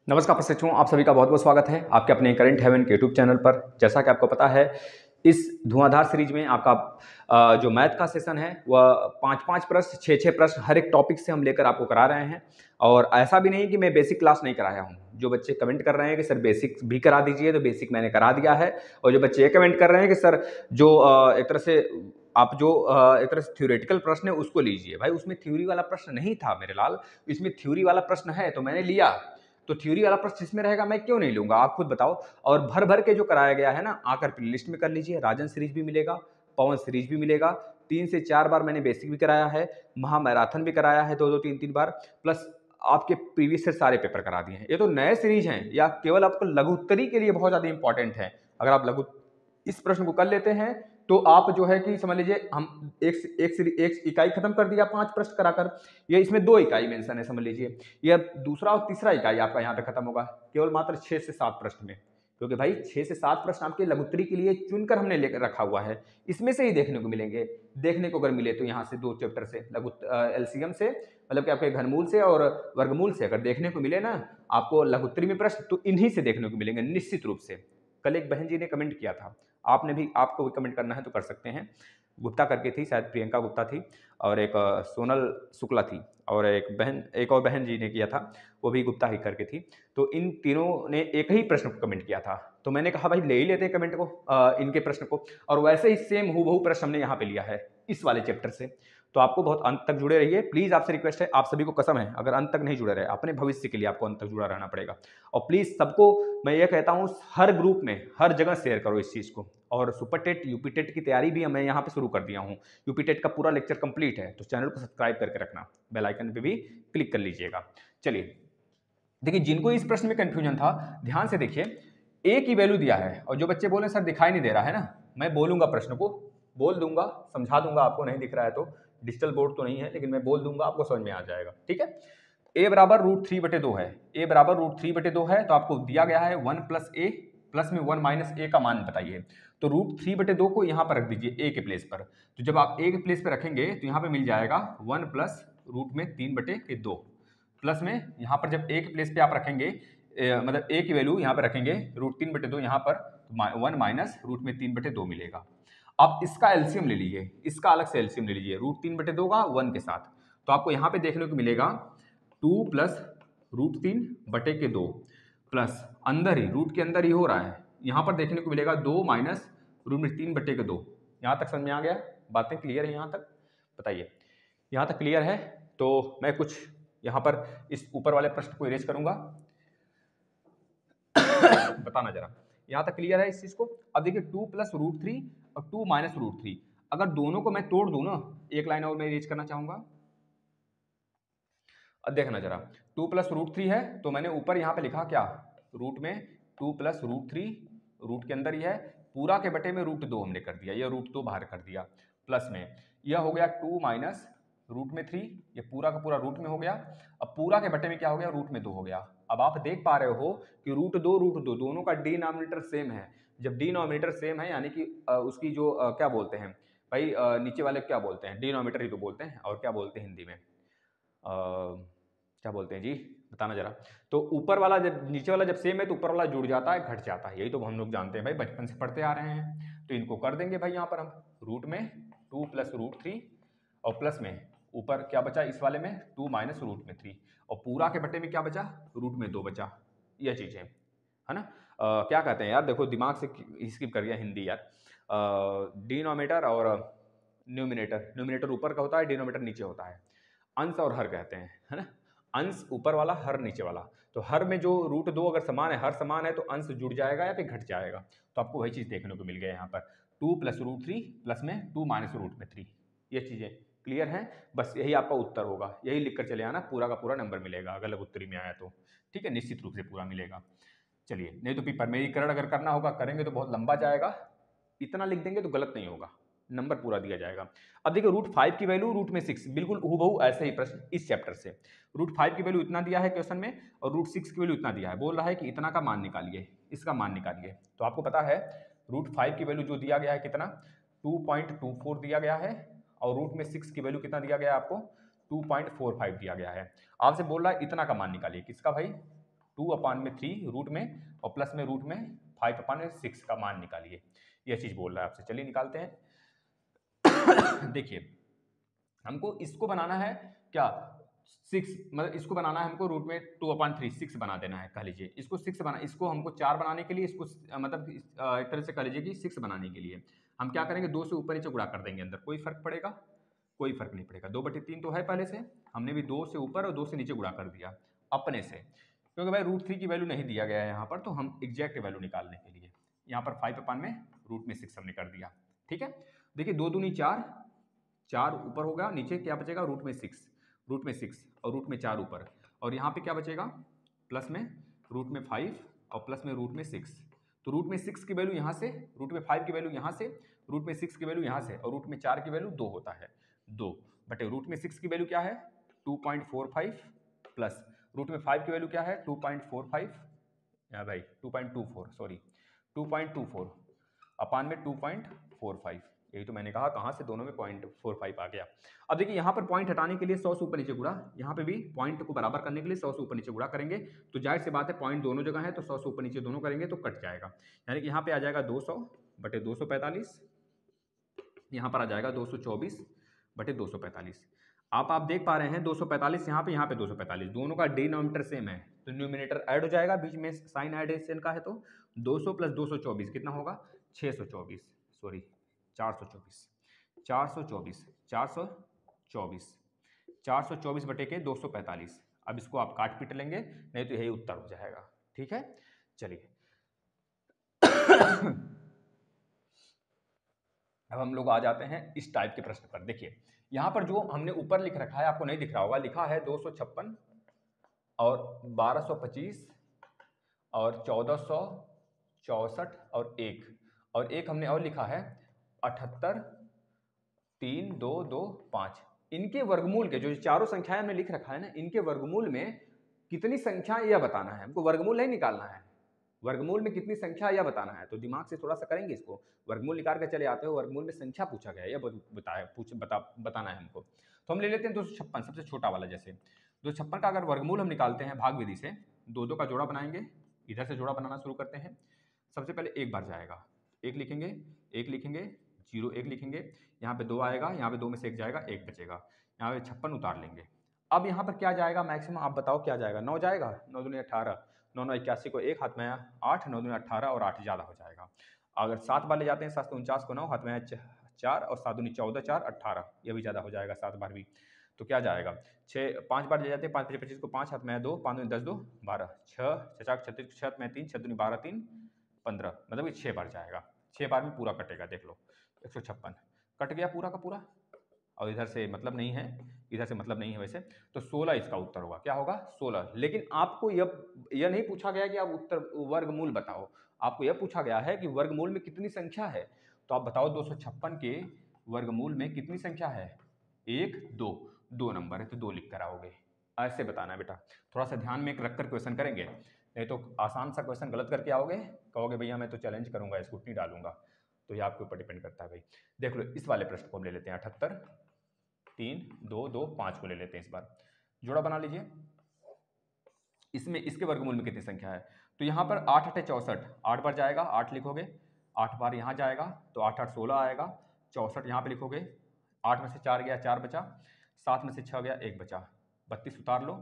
नमस्कार प्रशिक्षुओं, आप सभी का बहुत बहुत स्वागत है आपके अपने करंट हेवन के यूट्यूब चैनल पर। जैसा कि आपको पता है, इस धुआंधार सीरीज में आपका जो मैथ का सेशन है वह 5-5 प्रश्न 6-6 प्रश्न हर एक टॉपिक से हम लेकर आपको करा रहे हैं। और ऐसा भी नहीं कि मैं बेसिक क्लास नहीं कराया हूँ। जो बच्चे कमेंट कर रहे हैं कि सर बेसिक भी करा दीजिए, तो बेसिक मैंने करा दिया है। और जो बच्चे ये कमेंट कर रहे हैं कि सर जो एक तरह से आप जो एक तरह से थ्योरेटिकल प्रश्न है उसको लीजिए, भाई उसमें थ्योरी वाला प्रश्न नहीं था मेरे लाल। इसमें थ्योरी वाला प्रश्न है तो मैंने लिया, तो थ्योरी वाला प्रश्न इसमें रहेगा, मैं क्यों नहीं लूंगा, आप खुद बताओ। और भर भर के जो कराया गया है ना, आकर प्लेलिस्ट में कर लीजिए। राजन सीरीज भी मिलेगा, पवन सीरीज भी मिलेगा। 3 से 4 बार मैंने बेसिक भी कराया है, महा मैराथन भी कराया है 2-2 3-3 बार, प्लस आपके प्रीवियस से सारे पेपर करा दिए हैं। ये तो नए सीरीज हैं या केवल आपको लघुत्तरी के लिए बहुत ज्यादा इंपॉर्टेंट है। अगर आप लघु इस प्रश्न को कर लेते हैं तो आप जो है कि समझ लीजिए हम एक इकाई खत्म कर दिया 5 प्रश्न कराकर। ये इसमें 2 इकाई मेंशन है, समझ लीजिए। यह दूसरा और तीसरा इकाई आपका यहाँ पे खत्म होगा केवल मात्र 6 से 7 प्रश्न में, क्योंकि भाई 6 से 7 प्रश्न आपके लघुत्तरी के लिए चुनकर हमने लेकर रखा हुआ है। इसमें से ही देखने को मिलेंगे। देखने को अगर मिले तो यहाँ से 2 चैप्टर से एलसीएम से, मतलब कि आपके घनमूल से और वर्गमूल से अगर देखने को मिले ना आपको लघुत्तरी में प्रश्न, तो इन्हीं से देखने को मिलेंगे निश्चित रूप से। कल एक बहन जी ने कमेंट किया था, आपने भी, आपको भी कमेंट करना है तो कर सकते हैं। गुप्ता करके थी, शायद प्रियंका गुप्ता थी, और एक सोनल शुक्ला थी, और एक और बहन जी ने किया था, वो भी गुप्ता ही करके थी। तो इन तीनों ने एक ही प्रश्न को कमेंट किया था, तो मैंने कहा भाई ले ही लेते हैं कमेंट को, इनके प्रश्न को। और वैसे ही सेम हूबहू प्रश्न हमने यहाँ पे लिया है इस वाले चैप्टर से। तो आपको बहुत अंत तक जुड़े रहिए प्लीज, आपसे रिक्वेस्ट है, आप सभी को कसम है, अगर अंत तक नहीं जुड़े रहे अपने भविष्य के लिए आपको अंत तक जुड़ा रहना पड़ेगा। और प्लीज सबको मैं ये कहता हूँ, हर ग्रुप में हर जगह शेयर करो इस चीज को। और सुपर टेट यूपी टेट की तैयारी भी मैं यहाँ पे शुरू कर दिया हूँ। यूपी टेट का पूरा लेक्चर कंप्लीट है, तो चैनल को सब्सक्राइब करके रखना, बेल आइकन पे भी क्लिक कर लीजिएगा। चलिए देखिए, जिनको इस प्रश्न में कंफ्यूजन था ध्यान से देखिए। ए की वैल्यू दिया है और जो बच्चे बोले सर दिखाई नहीं दे रहा है ना, मैं बोलूंगा प्रश्न को, बोल दूंगा, समझा दूंगा आपको, नहीं दिख रहा है तो डिजिटल बोर्ड तो नहीं है लेकिन मैं बोल दूंगा, आपको समझ में आ जाएगा, ठीक है। ए बराबर √3/2 है, ए बराबर √3/2 है, तो आपको दिया गया है 1 + a, प्लस में 1 - a का मान बताइए। तो √3/2 को यहाँ पर रख दीजिए ए के प्लेस पर। तो जब आप ए के प्लेस पर रखेंगे तो यहाँ पे मिल जाएगा 1 + √3/2, प्लस में यहाँ पर जब ए के प्लेस पे आप रखेंगे, मतलब ए की वैल्यू यहाँ पर रखेंगे √3/2 यहाँ पर, 1 - √3/2 मिलेगा। आप इसका एलसीएम ले लीजिए, इसका अलग से एलसीएम ले लीजिए √3/2 का 1 के साथ। तो आपको यहाँ पे देखने को मिलेगा 2 + √3/2 प्लस अंदर ही, रूट के अंदर ही हो रहा है, यहाँ पर देखने को मिलेगा 2 - √3/2। यहाँ तक समझ में आ गया? बातें क्लियर है यहाँ तक? बताइए, यहाँ तक क्लियर है? तो मैं कुछ यहाँ पर इस ऊपर वाले प्रश्न को इरेज करूंगा। बताना जरा, यहाँ तक क्लियर है इस चीज को? अब देखिए 2 + √3 और 2 - √3, अगर दोनों को मैं तोड़ दूं ना, एक लाइन और मैं इरेज करना चाहूंगा। अब देखना जरा, 2 + √3 है तो मैंने ऊपर यहाँ पे लिखा क्या, रूट में 2 + √3, रूट के अंदर ही है, पूरा के बटे में √2 हमने कर दिया, ये √2 बाहर कर दिया, प्लस में यह हो गया 2 - √3, ये पूरा का पूरा रूट में हो गया। अब पूरा के बटे में क्या हो गया, √2 हो गया। अब आप देख पा रहे हो कि √2 दोनों का डिनोमिनेटर सेम है। जब डिनोमिनेटर सेम है यानी कि उसकी जो क्या बोलते हैं भाई, नीचे वाले क्या बोलते हैं, डिनोमिनेटर ही तो बोलते हैं, और क्या बोलते हैं हिंदी में, क्या बोलते हैं जी, बताना जरा। तो ऊपर वाला जब नीचे वाला जब सेम है तो ऊपर वाला जुड़ जाता है, घट जाता है, यही तो हम लोग जानते हैं भाई, बचपन से पढ़ते आ रहे हैं। तो इनको कर देंगे भाई यहाँ पर हम, रूट में 2 + √3 और प्लस में ऊपर क्या बचा इस वाले में 2 - √3, और पूरा के बटे में क्या बचा, √2 बचा। यह चीज़ है ना। क्या कहते हैं यार, देखो दिमाग से स्किप कर गया हिंदी यार। डिनोमिनेटर और न्यूमिनेटर, न्यूमिनेटर ऊपर का होता है, डिनोमिनेटर नीचे होता है। अंश और हर कहते हैं, है ना। अंश ऊपर वाला, हर नीचे वाला। तो हर में जो √2 अगर समान है, हर समान है, तो अंश जुड़ जाएगा या फिर घट जाएगा। तो आपको वही चीज देखने को मिल गया यहाँ पर, 2 + √3 प्लस में 2 - √3। ये चीजें क्लियर हैं? बस यही आपका उत्तर होगा, यही लिखकर चले आना, पूरा का पूरा नंबर मिलेगा अगर लघु उत्तरी में आया तो, ठीक है, निश्चित रूप से पूरा मिलेगा। चलिए, नहीं तो फिर परिमेयीकरण अगर करना होगा, करेंगे तो बहुत लंबा जाएगा, इतना लिख देंगे तो गलत नहीं होगा, नंबर पूरा दिया जाएगा। अब देखिए √5 की वैल्यू √6, बिल्कुल हूबहू ऐसे ही प्रश्न इस चैप्टर से। √5 की वैल्यू इतना दिया है क्वेश्चन में, और √6 की वैल्यू इतना दिया है, बोल रहा है कि इतना का मान निकालिए, इसका मान निकालिए। तो आपको पता है √5 की वैल्यू जो दिया गया है कितना, 2.24 दिया गया है, और √6 की वैल्यू कितना दिया गया है आपको, 2.45 दिया गया है। आपसे बोल रहा है इतना का मान निकालिए, किसका भाई, 2/3 रूट में और प्लस में रूट में 5/6 का मान निकालिए। यह चीज़ बोल रहा है आपसे, चलिए निकालते हैं। देखिए हमको इसको बनाना है क्या, 6, मतलब इसको बनाना है हमको रूट में 2/3 6 बना देना है, कह लीजिए इसको 6 बना, इसको हमको 4 बनाने के लिए, इसको मतलब एक तरह से कह लीजिए कि 6 बनाने के लिए हम क्या करेंगे, 2 से ऊपर नीचे गुणा कर देंगे, अंदर कोई फर्क पड़ेगा, कोई फर्क नहीं पड़ेगा। 2/3 तो है पहले से, हमने भी 2 से ऊपर और 2 से नीचे गुणा कर दिया अपने से, क्योंकि भाई √3 की वैल्यू नहीं दिया गया है यहाँ पर, तो हम एग्जैक्ट वैल्यू निकालने के लिए यहाँ पर 5/√6 हमने कर दिया। ठीक है, देखिए 2 दूनी 4, 4 ऊपर होगा, नीचे क्या बचेगा, √6 और रूट में 4 ऊपर, और यहाँ पे क्या बचेगा, प्लस में √5 और प्लस में √6। तो √6 की वैल्यू यहाँ से, √5 की वैल्यू यहाँ से, √6 की वैल्यू यहाँ से, और √4 की वैल्यू 2 होता है, 2 बटे √6 की वैल्यू क्या है 2.45 प्लस √5 की वैल्यू क्या है 2.45, या भाई 2.24, सॉरी 2.24 अपान में 2.45, यही तो मैंने कहा, कहाँ से दोनों में 0.45 आ गया। अब देखिए यहाँ पर पॉइंट हटाने के लिए 100 से ऊपर नीचे गुणा, यहाँ पे भी पॉइंट को बराबर करने के लिए 100 से ऊपर नीचे गुणा करेंगे, तो जाहिर सी बात है पॉइंट दोनों जगह है, तो 100 से ऊपर नीचे दोनों करेंगे तो कट जाएगा, यानी कि यहाँ पे आ जाएगा 200 बटे 245, यहाँ पर आ जाएगा 224 बटे 245। आप देख पा रहे हैं 245 यहाँ पे 245, दोनों का डिनोमिनेटर सेम है, तो न्यूमिनेटर ऐड हो जाएगा, बीच में साइन एडिशन का है, तो 200 प्लस 224 कितना होगा 624, सॉरी 424 बटे के 245। अब इसको आप काट पीट लेंगे, नहीं तो यही उत्तर हो जाएगा। ठीक है, चलिए अब हम लोग आ जाते हैं इस टाइप के प्रश्न पर। देखिए यहाँ पर जो हमने ऊपर लिख रखा है, आपको नहीं दिख रहा होगा, लिखा है 256 और 1225 और 1464 और एक हमने और लिखा है 78 3 2 2 5। इनके वर्गमूल के जो चारों संख्याएं हमने लिख रखा है ना, इनके वर्गमूल में कितनी संख्या यह बताना है, हमको वर्गमूल नहीं निकालना है, वर्गमूल में कितनी संख्या यह बताना है। तो दिमाग से थोड़ा सा करेंगे इसको, वर्गमूल निकाल के चले आते हो, वर्गमूल में संख्या पूछा गया है, यह बताना है हमको। तो हम ले लेते हैं 256, सबसे छोटा वाला। जैसे 256 का अगर वर्गमूल हम निकालते हैं भाग विधि से, 2 का जोड़ा बनाएंगे, इधर से जोड़ा बनाना शुरू करते हैं। सबसे पहले एक बार जाएगा, एक लिखेंगे 0 1 लिखेंगे, यहाँ पे 2 आएगा, यहाँ पे 2 में से 1 जाएगा, 1 बचेगा, यहाँ पे 56 उतार लेंगे। अब यहाँ पर क्या जाएगा मैक्सिमम, आप बताओ क्या जाएगा, 9 जाएगा, 9 दूनी 18, 9 9 81 को 1 हाथ में 8, 9 दूनी 18 और 8 ज़्यादा हो जाएगा। अगर 7 बार ले जाते हैं, 7 49 को 9 हाथ में 4 और 7 दूनी 14 4 18, ये भी ज़्यादा हो जाएगा 7 बार भी, तो क्या जाएगा 6 5 बार ले जाते हैं, 5 5 25 को 5 हाथ में 2, 5 10 2 12, 6 6 36 6 में 3, 6 दूनी 12 3 15, मतलब कि 6 बार जाएगा, 6 बार में पूरा कटेगा। देख लो 156 कट गया पूरा का पूरा, और इधर से मतलब नहीं है, इधर से मतलब नहीं है वैसे, तो 16 इसका उत्तर होगा। क्या होगा 16। लेकिन आपको यह नहीं पूछा गया कि आप उत्तर वर्गमूल बताओ, आपको यह पूछा गया है कि वर्गमूल में कितनी संख्या है। तो आप बताओ 256 के वर्गमूल में कितनी संख्या है, 1 2 नंबर है, तो 2 लिख कर आओगे, ऐसे बताना है बेटा। थोड़ा सा ध्यान में रखकर क्वेश्चन करेंगे, नहीं तो आसान सा क्वेश्चन गलत करके आओगे, कहोगे भैया मैं तो चैलेंज करूंगा, स्कूटनी डालूंगा, तो ये आपके ऊपर डिपेंड करता है भाई। देख लो इस वाले प्रश्न को हम ले लेते हैं, 78 3 2 2 5 को ले लेते हैं, इस बार जोड़ा बना लीजिए। इसमें इसके वर्गमूल में कितनी संख्या है, तो यहाँ पर 8 8 64, 8 बार जाएगा, 8 लिखोगे, 8 बार यहाँ जाएगा तो 8 8 16 आएगा, 64 यहाँ पे लिखोगे, 8 में से 4 गया 4 बचा, 7 में से 6 गया 1 बचा, 32 उतार लो।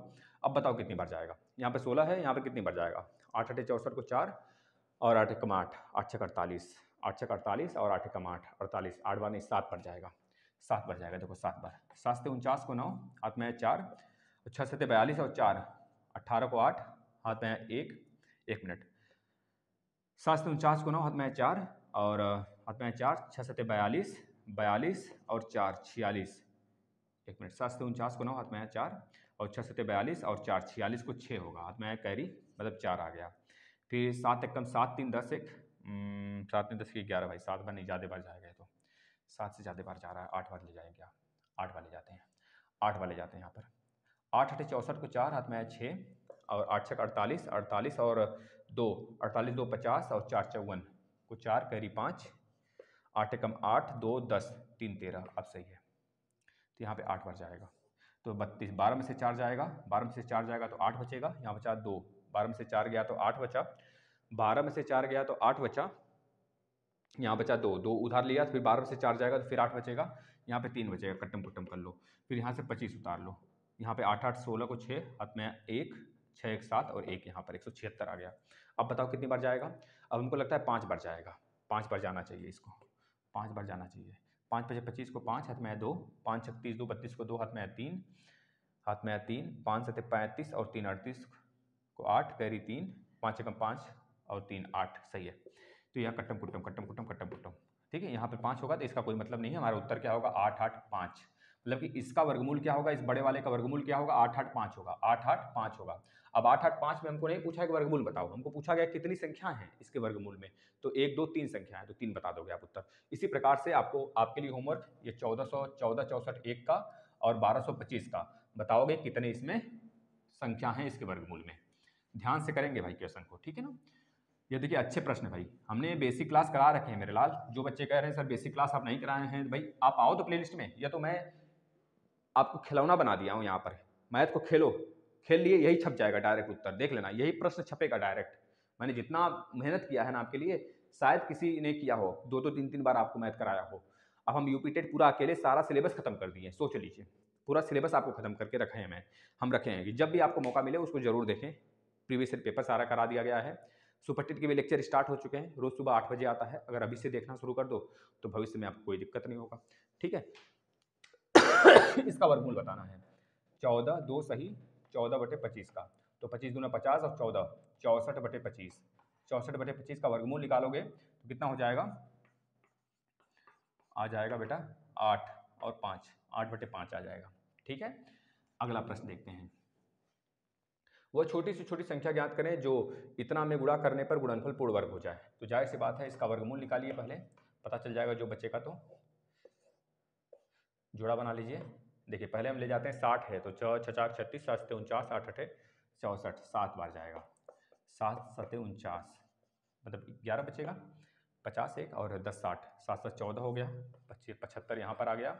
अब बताओ कितनी बार जाएगा, यहाँ पे 16 है, यहाँ पे कितनी बार जाएगा, 8 8 64 को 4 और 8 1 8, 8 6 48, 8 6 48 और 8 1 8 48, 8 बार नहीं 7 बार जाएगा, 7 बार जाएगा, देखो 7 बार, 7 से 49 को 9 हाथ में 4, 6 से 42 और 4 18 को 8 हाथ में 1 मिनट, 7 से 49 को 9 हाथ में 4 और हाथ में 4, 6 से 42 और 4 46, 1 मिनट, 7 से 49 को 9 हाथ में 4 और 6 से 42 और 4 46 को 6 होगा, हाथ में कैरी मतलब 4 आ गया। फिर 7 एकम 7 3 10 1, 7 3 10 की 11 भाई, 7 बार नहीं ज़्यादा बार जाएगा, तो 7 से ज़्यादा बार जा रहा है, 8 बार ले जाएंगे, 8 वाले जाते हैं, 8 वाले जाते हैं यहाँ पर, 8 8 64 को 4 हाथ में 6 और 8 6 48 48 और 2 48 2 50 और 4 54 को 4 कैरी 5, 8 एकम 8 2 10 3 13, अब सही है, तो यहाँ पे 8 बार जाएगा, तो 32, 12 में से 4 जाएगा, 12 में से 4 जाएगा तो 8 बचेगा, यहाँ बचा 2 12 में से 4 गया तो 8 बचा, 12 में से 4 गया तो 8 बचा, यहाँ बचा 2, 2 उधार लिया तो फिर 12 में से 4 जाएगा तो फिर 8 बचेगा, यहाँ पे 3 बचेगा, कट्टम कुट्टम कर लो, फिर यहाँ से 25 उतार लो, यहाँ पे 8 8 16 को 6, हाथ में 1, 6 1 7 और 1 यहाँ पर 176 आ गया। अब बताओ कितनी बार जाएगा? अब हमको लगता है 5 बार जाएगा, 5 बार जाना चाहिए इसको, 5 बार जाना चाहिए। 5 5 25 को 5, हाथ में 2, 5 36 2 32 को 2, हाथ में 3, हाथ में 3, 5 7 35 और 3 38 को 8, कैरी 3, 5 1 5 और 3 8, सही है। तो यह कट्टम कुट्टम कट्टम कुट्टम कट्टम कुट्टम, ठीक है। यहाँ पे 5 होगा तो इसका कोई मतलब नहीं है, हमारा उत्तर क्या होगा 8 8 5, मतलब कि इसका वर्गमूल क्या होगा, इस बड़े वाले का वर्गमूल क्या होगा 8 8 5 होगा, 8 8 5 होगा। अब 8 8 5 में हमको नहीं पूछा कि वर्गमूल बताओ, हमको पूछा गया कितनी संख्या है इसके वर्गमूल में, तो 1 2 3 संख्या है तो 3 बता दोगे आप उत्तर। इसी प्रकार से आपको आपके लिए होमवर्क ये 1414 64 1 का और 1225 का बताओगे कितने इसमें संख्या है इसके वर्गमूल में। ध्यान से करेंगे भाई क्वेश्चन को, ठीक है ना। ये देखिए अच्छे प्रश्न है भाई, हमने बेसिक क्लास करा रखे हैं मेरे लाल। जो बच्चे कह रहे हैं सर बेसिक क्लास आप नहीं कराए हैं, भाई आप आओ तो प्लेलिस्ट में, या तो मैं आपको खिलौना बना दिया हूँ यहाँ पर, मैथ को खेलो, खेल लिए यही छप जाएगा डायरेक्ट उत्तर, देख लेना यही प्रश्न छपेगा डायरेक्ट। मैंने जितना मेहनत किया है ना आपके लिए शायद किसी ने किया हो, 2 2 3 3 बार आपको मैथ कराया हो। अब हम यूपी टेट पूरा अकेले सारा सिलेबस खत्म कर दिए, सोच लीजिए पूरा सिलेबस आपको खत्म करके रखे हैं हम रखे हैं कि जब भी आपको मौका मिले उसको जरूर देखें। प्रीवियस ईयर पेपर सारा करा दिया गया है, सुपर टेट के भी लेक्चर स्टार्ट हो चुके हैं, रोज सुबह 8 बजे आता है, अगर अभी से देखना शुरू कर दो तो भविष्य में आपको कोई दिक्कत नहीं होगा, ठीक है। इसका वर्गमूल बताना है 14 2 सही 14/25 का, तो 25 दूना 50 और 14 64/25, 64/25 का वर्गमूल निकालोगे तो कितना हो जाएगा, आ जाएगा बेटा 8 और 5, 8/5 आ जाएगा, ठीक है। अगला प्रश्न देखते हैं, वह छोटी से छोटी संख्या ज्ञात करें जो इतना में गुणा करने पर गुणनफल पूर्ण वर्ग हो जाए। तो जाहिर सी बात है इसका वर्गमूल निकालिए, पहले पता चल जाएगा जो बच्चे का, तो जोड़ा बना लीजिए। देखिए पहले हम ले जाते हैं 60 है तो 6 6 4 36, 7 7 49, 8 8 64, 7 बार जाएगा, 7 7 49 मतलब 11 बचेगा, 50 एक और 10 60, 7 7 14 हो गया, 25 75 यहाँ पर आ गया।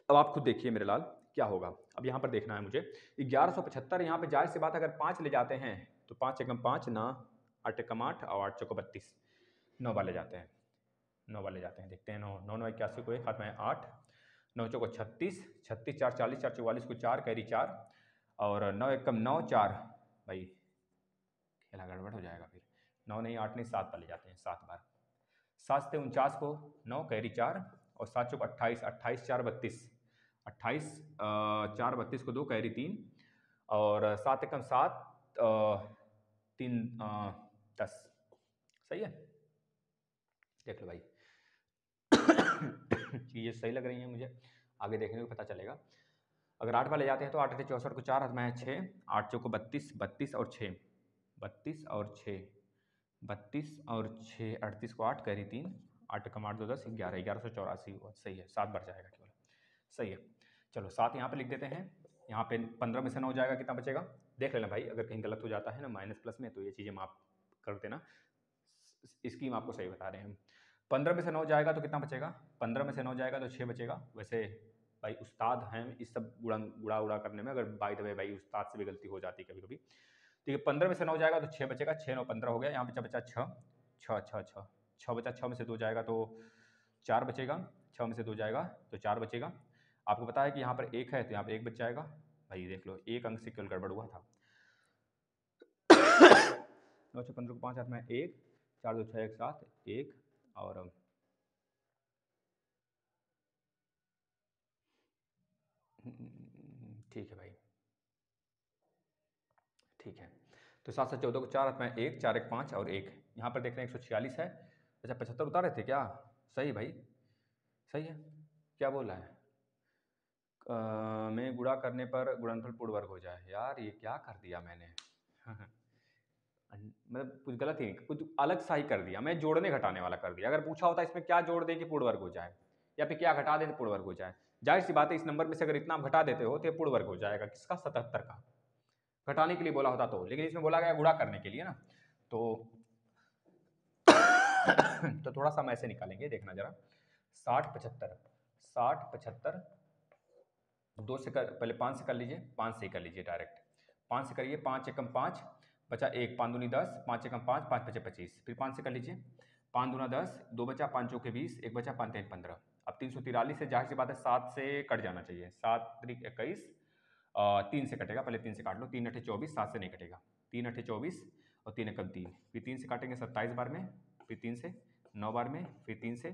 अब आप खुद देखिए मेरे लाल क्या होगा, अब यहाँ पर देखना है मुझे 1175, यहाँ पे जाहिर सी बात अगर 5 ले जाते हैं तो 5 एकम 5 ना, 8 एकम 8 और 8 चौको 32, 9 बार ले जाते हैं, 9 बार ले जाते हैं, देखते हैं 9 9 9 81 को 1, हाथ में 8, 9 चौको 36, 36 4 40, 4 44 को 4, कैरी 4 और 9 एकम 9 4, भाई खेला गड़बड़ हो जाएगा, फिर 9 नहीं 8 नहीं 7 बार ले जाते हैं, 7 बार, 7 से 49 को 9 कैरी 4 और 7 चौको 28, 28 4 32, 28 4 32 को 2 कैरी 3 और 7 एकम 7 3 10, सही है। देख लो भाई चीज़ें सही लग रही हैं मुझे, आगे देखने को पता चलेगा। अगर 8 बार ले जाते हैं तो 8 8 64 को 4, हाथ में 6, 8 चौको 32, 32 और 6, 32 और 6, 32 और 6 38 को 8 कैरी 3, 8 एकम 8 2 10 11, 1184 हुआ, सही है, 7 बार जाएगा केवल, सही है। चलो 7 यहाँ पे लिख देते हैं, यहाँ पे 15 में से 9 जाएगा, कितना बचेगा देख लेना भाई, अगर कहीं गलत हो जाता है ना माइनस प्लस में तो ये चीज़ें माफ कर देना, स्कीम आपको सही बता रहे हैं हम। 15 में से 9 जाएगा तो कितना बचेगा, 15 में से 9 जाएगा तो 6 बचेगा। वैसे भाई उस्ताद हैं इस सब गुड़ा उड़ा करने में, अगर बाय द वे भाई उस्ताद से भी गलती हो जाती है कभी कभी, ठीक है। 15 में से 9 जाएगा तो 6 बचेगा, 6 9 15 हो गया, यहाँ बचा बचा 6 6 6 6 6 बचा, 6 में से 2 जाएगा तो 4 बचेगा, 6 में से 2 जाएगा तो 4 बचेगा। आपको पता है कि यहाँ पर 1 है तो यहाँ पर 1 बच जाएगा, भाई देख लो एक अंक से केवल गड़बड़ हुआ था। 9 6 15 को 5, हाथ में 1, 4 2 6 1 7 1 और ठीक है भाई, ठीक है। तो 7 7 14 को 4, हाथ में 1, 4 1 5 और 1, यहाँ पर देख रहे हैं 146 है। अच्छा 75 उतारे थे क्या, सही भाई सही है। क्या बोल रहा है में गुणा करने पर गुणनफल पूर्ण वर्ग हो जाए, यार ये क्या कर दिया मैंने मतलब कुछ गलत ही, कुछ अलग सा ही कर दिया, मैं जोड़ने घटाने वाला कर दिया। अगर पूछा होता इसमें क्या जोड़ दे कि पूर्ण वर्ग हो जाए, या फिर क्या घटा दे तो पूर्ण वर्ग हो जाए, जाहिर सी बात है इस नंबर में से अगर इतना आप घटा देते हो तो पूर्ण वर्ग हो जाएगा, किसका 77 का, घटाने के लिए बोला होता तो, लेकिन इसमें बोला गया गुणा करने के लिए ना, तो तो थोड़ा सा हम ऐसे निकालेंगे, देखना जरा 60 75 60 75 2 से कर, पहले 5 से कर लीजिए, 5 से ही कर लीजिए डायरेक्ट, 5 से करिए, 5 एकम 5 बचा 1, 5 दूनी 10, 5 एकम 5, 5 पचे 25, फिर 5 से कर लीजिए, 5 दूना 10, 2 बचा, 5 चौके 20, 1 बचा, 5 3 15। अब 343 से जाहिर सी बात है 7 से कट जाना चाहिए, 7 त्रिक 21, 3 से कटेगा, पहले 3 से काट लो, 3 अठे 24, 7 से नहीं कटेगा, 3 अठे 24 और 3 एकम 3, फिर 3 से काटेंगे 27 बार में, फिर 3 से 9 बार में, फिर 3 से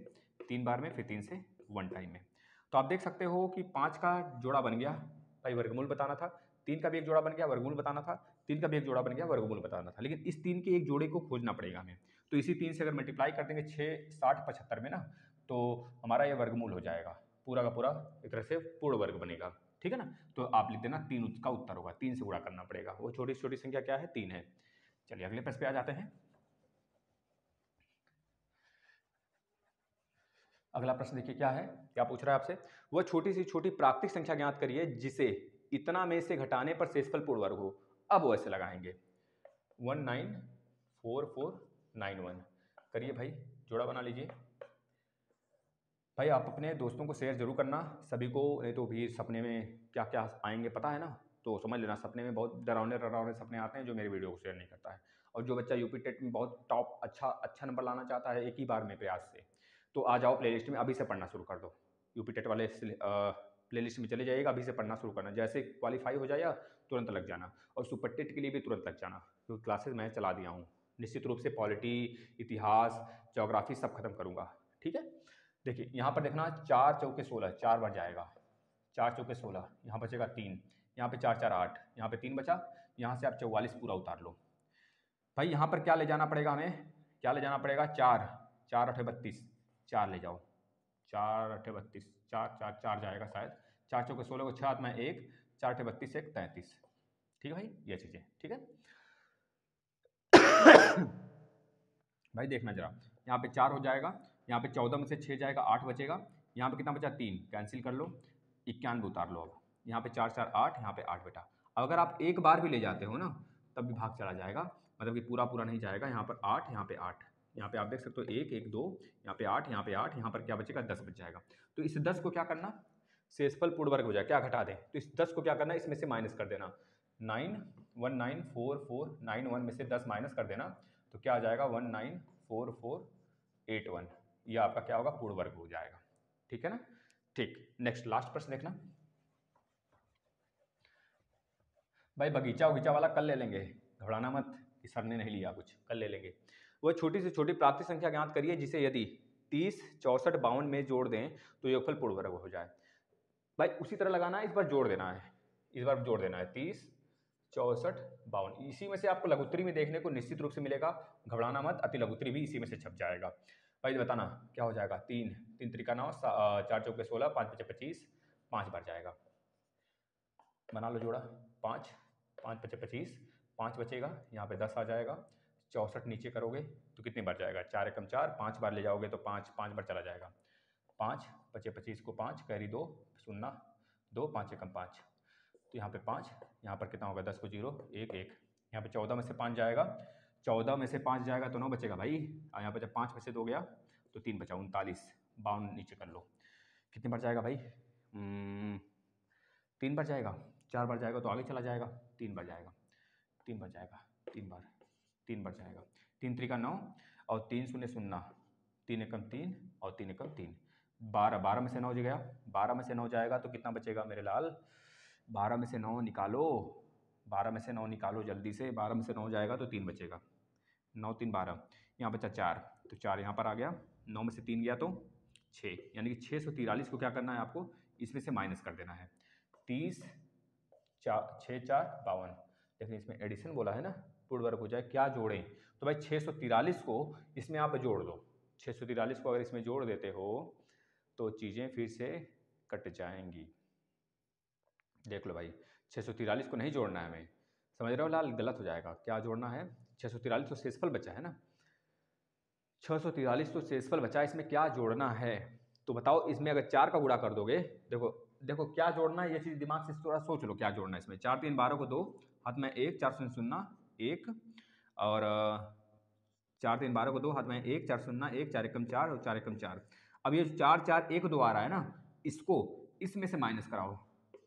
3 बार में, फिर 3 से 1 टाइम में। तो आप देख सकते हो कि 5 का जोड़ा बन गया भाई, वर्गमूल बताना था, 3 का भी एक जोड़ा बन गया, वर्गमूल बताना था, 3 का भी एक जोड़ा बन गया, वर्गमूल बताना था, लेकिन इस 3 के एक जोड़े को खोजना पड़ेगा हमें। तो इसी 3 से अगर मल्टीप्लाई कर देंगे 6, 60, 75 में ना, तो हमारा ये वर्गमूल हो जाएगा, पूरा का पूरा एक तरह से पूर्ण वर्ग बनेगा, ठीक है ना। तो आप लिख देना 3 उसका उत्तर होगा, 3 से गुणा करना पड़ेगा, वो छोटी से छोटी संख्या क्या है, 3 है। चलिए अगले प्रश्न पे आ जाते हैं। अगला प्रश्न देखिए क्या है, क्या पूछ रहा है आपसे, वह छोटी सी छोटी प्राकृतिक संख्या ज्ञात करिए जिसे इतना में से घटाने पर शेषफल पूर्ण वर्ग हो। अब वो ऐसे लगाएंगे 194491, करिए भाई, जोड़ा बना लीजिए। भाई आप अपने दोस्तों को शेयर जरूर करना सभी को, नहीं तो भी सपने में क्या क्या आएंगे पता है ना, तो समझ लेना सपने में बहुत डरावने सपने आते हैं जो मेरे वीडियो को शेयर नहीं करता है। और जो बच्चा यूपी टेट में बहुत टॉप अच्छा नंबर लाना चाहता है एक ही बार में प्रयास से, तो आ जाओ प्लेलिस्ट में, अभी से पढ़ना शुरू कर दो, यूपी टेट वाले प्लेलिस्ट में चले जाइएगा, अभी से पढ़ना शुरू करना, जैसे क्वालिफाई हो जाएगा तुरंत लग जाना, और सुपर टेट के लिए भी तुरंत लग जाना, क्योंकि क्लासेस मैं चला दिया हूँ, निश्चित रूप से पॉलिटी, इतिहास, ज्योग्राफी सब खत्म करूँगा, ठीक है। देखिए यहाँ पर देखना, 4 चौके 16, 4 बार जाएगा, 4 चौके 16, यहाँ बचेगा 3, यहाँ पे 4 4 8, यहाँ पे 3 बचा, यहाँ से आप 44 पूरा उतार लो। भाई यहाँ पर क्या ले जाना पड़ेगा हमें, क्या ले जाना पड़ेगा, 4, 4 अठे 32, 4 ले जाओ, 4 अठे 32, 4 4 4 जाएगा शायद, 4 चौके 16 को 6 हाथ में 1, 4 अठे 32 1 33, ठीक है भाई, ये चीज़ें ठीक है। भाई देखना जरा, यहाँ पे 4 हो जाएगा, यहाँ पे 14 में से 6 जाएगा, 8 बचेगा, यहाँ पे कितना बचा, 3, कैंसिल कर लो, 91 उतार लो। अब यहाँ पे 4 4 8, यहाँ पे 8 बेटा, अगर आप एक बार भी ले जाते हो ना तब भी भाग चला जाएगा, मतलब कि पूरा पूरा नहीं जाएगा, यहाँ पर 8, यहाँ पे 8, यहाँ पे आप देख सकते हो 1 1 2, यहाँ पे 8, यहाँ पे 8, यहाँ पर क्या बचेगा, 10 बच जाएगा। तो इस 10 को क्या करना, शेषफल पूर्ण वर्ग हो जाए, क्या घटा दें, तो इस 10 को क्या करना, इसमें से माइनस कर देना, 919441 में से 10 माइनस कर देना, तो क्या आ जाएगा 194481, ये आपका क्या होगा, पूर्ण वर्ग हो जाएगा, ठीक है ना। ठीक, नेक्स्ट लास्ट प्रश्न देखना भाई, बगीचा उगीचा वाला कल ले लेंगे, घबराना मत कि सर ने नहीं लिया कुछ, कल ले लेंगे। वो छोटी से छोटी प्राकृतिक संख्या ज्ञात करिए जिसे यदि 30 64 52 में जोड़ दें तो योगफल पूर्ण वर्ग हो जाए। भाई उसी तरह लगाना है, इस बार जोड़ देना है, इस बार जोड़ देना है 30 64 52, इसी में से आपको लघुत्तरी में देखने को निश्चित रूप से मिलेगा, घबराना मत, अति लघुत्तरी भी इसी में से छप जाएगा। भाई बताना क्या हो जाएगा, 3 3 त्रिका 9, 4 चौके 16, 5 पचे 25, 5 बार जाएगा, बना लो जोड़ा, 5 5 पचे 25, 5 बचेगा, यहाँ पे 10 आ जाएगा, 64 नीचे करोगे तो कितनी बार जाएगा, 4 एकम 4, 5 बार ले जाओगे तो 5 5 बार चला जाएगा, 5 पचे 25 को 5 कैरी 2 0 2, 5 एकम 5, तो यहाँ पे 5, यहाँ पर कितना होगा, 10 को 0 1 1, यहाँ पे 14 में से 5 जाएगा, 14 में से 5 जाएगा तो 9 बचेगा भाई, और यहाँ पे जब 5 में से 2 गया तो 3 बचा, 39, 52 नीचे कर लो, कितनी बार जाएगा भाई, 3 बार जाएगा, 4 बार जाएगा तो आगे चला जाएगा, 3 बार जाएगा, 3 बार जाएगा, 3 बार, 3 बार जाएगा, 3 त्रिका 9 और 3 शून्य 0, 3 एकम 3 और 3 एकम 3, 12 12 में से 9 गया, 12 में से 9 जाएगा तो कितना बचेगा मेरे लाल, 12 में से 9 निकालो, 12 में से 9 निकालो जल्दी से, 12 में से 9 जाएगा तो 3 बचेगा, 9 3 12, यहाँ बचा 4, तो 4 यहाँ पर आ गया, 9 में से 3 गया तो 6, यानी कि 643 को क्या करना है आपको, इसमें से माइनस कर देना है, 30 6 4 52, लेकिन इसमें एडिशन बोला है ना, पूर्ण वर्ग हो जाए, क्या जोड़ें, तो भाई 643 को इसमें आप जोड़ दो, 643 को अगर इसमें जोड़ देते हो तो चीज़ें फिर से कट जाएंगी, देख लो भाई, 643 को नहीं जोड़ना है हमें, समझ रहे हो लाल, गलत हो जाएगा, क्या जोड़ना है, 643 तो शेषफल बचा है ना, 643 तो शेषफल बचा, इसमें क्या जोड़ना है, तो बताओ, इसमें अगर 4 का गुणा कर दोगे, देखो देखो क्या जोड़ना है, ये चीज़ दिमाग से थोड़ा सोच लो, क्या जोड़ना है इसमें, 4 3 12 को 2, हाथ में 1, 4 0 0 1, और 4 3 12 को 2, हाथ में 1 4 0 1, 4 एकम 4 और 4 एकम 4, अब ये 4 4 1 2 आ रहा है ना, इसको इसमें से माइनस कराओ,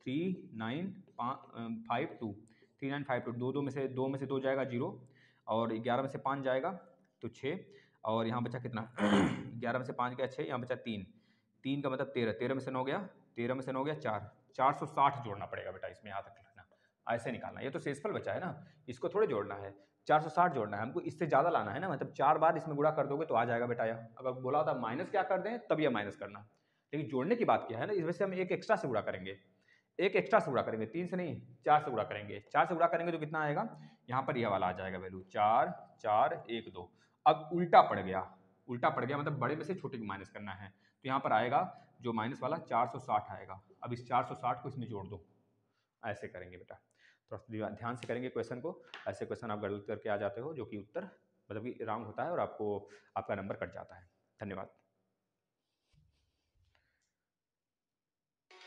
3 9 5 2, 3952 दो में से दो जाएगा 0 और 11 में से 5 जाएगा तो 6 और यहाँ बचा कितना 11 में से 5 गया 6, यहाँ बचा 3 का मतलब 13 में से 9 गया 4 460 जोड़ना पड़ेगा बेटा इसमें, यहाँ तक लिखना, ऐसे निकालना। ये तो शेषफल बचा है ना, इसको थोड़े जोड़ना है, 460 जोड़ना है हमको, इससे ज़्यादा लाना है ना, मतलब 4 बार इसमें गुणा कर दोगे तो आ जाएगा बेटा यह। अगर बोला होता माइनस क्या कर दें तब यह माइनस करना, लेकिन जोड़ने की बात क्या है ना, इस वजह से हम एक एक्स्ट्रा से गुणा करेंगे, 3 से नहीं 4 से गुणा करेंगे, 4 से गुणा करेंगे तो कितना आएगा, यहाँ पर यह वाला आ जाएगा वैल्यू 4 4 1 2। अब उल्टा पड़ गया मतलब बड़े में से छोटे को माइनस करना है, तो यहाँ पर आएगा जो माइनस वाला 460 आएगा। अब इस 460 को इसमें जोड़ दो, ऐसे करेंगे बेटा, थोड़ा ध्यान से करेंगे क्वेश्चन को। ऐसे क्वेश्चन आप गलत करके आ जाते हो जो कि उत्तर मतलब कि रॉन्ग होता है और आपको आपका नंबर कट जाता है। धन्यवाद।